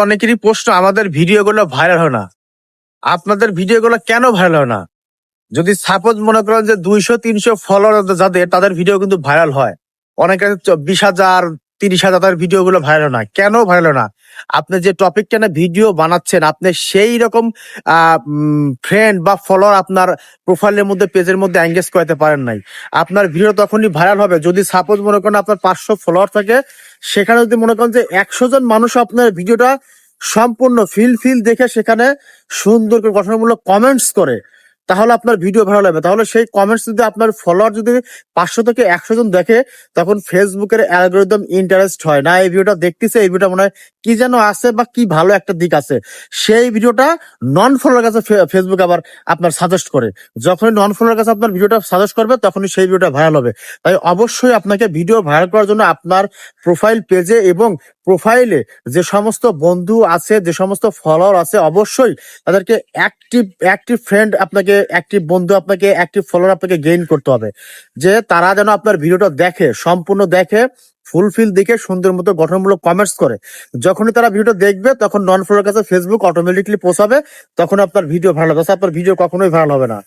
অনেকেরই প্রশ্ন, আমাদের ভিডিওগুলো ভাইরাল হয় না, আপনাদের ভিডিওগুলো কেন ভাইরাল হয় না? যদি সাপোজ মনে করেন যে 200-300 ফলোয়ার যাদের, তাদের ভিডিও কিন্তু ভাইরাল হয়। অনেকে 20,000 30,000 তাদের ভিডিও গুলো ভাইরাল না, কেন ভাইরাল না? আপনি যে টপিকটা না ভিডিও বানাচ্ছেন, আপনি সেই রকম ফ্রেন্ড বা ফলোয়ার আপনার প্রোফাইলের মধ্যে, পেজের মধ্যে এঙ্গেজ করতে পারেন নাই। আপনার ভিডিও তখনই ভাইরাল হবে যদি সাপোজ মনে করেন আপনার 500 ফলোয়ার থাকে, সেখানে যদি মনে করেন যে 100 জন মানুষ আপনার ভিডিওটা সম্পূর্ণ ফিল দেখে সেখানে সুন্দর করে গঠনমূলক কমেন্টস করে, তাহলে আপনার ভিডিও ভাইরাল হবে। তাহলে সেই কমেন্টস যদি আপনার ফলোয়ার যদি 500 থেকে 100 জন দেখে, তখন ফেসবুকের অ্যালগরিদম ইন্টারেস্ট হয় না, এই ভিডিওটা দেখতেছে, এই ভিডিওটা মনে হয় কি যেন আছে বা কি ভালো একটা দিক আছে, সেই ভিডিওটা নন ফলোয়ার কাছে ফেসবুক আবার আপনার সাজেস্ট করে। যখনই নন ফলোয়ার কাছে আপনার ভিডিওটা সাজেস্ট করবে, তখনই সেই ভিডিওটা ভাইরাল হবে। তাই অবশ্যই আপনাকে ভিডিও ভাইরাল করার জন্য আপনার প্রোফাইল পেজে এবং প্রোফাইলে যে সমস্ত বন্ধু আছে, যে সমস্ত ফলোয়ার আছে, অবশ্যই তাদেরকে অ্যাক্টিভ ফ্রেন্ড আপনাকে, অ্যাক্টিভ বন্ধু আপনাকে, অ্যাক্টিভ ফলোয়ার আপনাকে গেইন করতে হবে, যে তারা যেন আপনার ভিডিওটা দেখে, সম্পূর্ণ দেখে, ফুলফিল দেখে সুন্দর মতো গঠনমূলক কমেন্টস করে। যখনই তারা ভিডিওটা দেখবে, তখন নন ফলোয়ার কাছে ফেসবুক অটোমেটিকলি পৌঁছাবে, তখন আপনার ভিডিও ভাইরাল হবে। আপনার ভিডিও কখনোই ভাইরাল হবে না।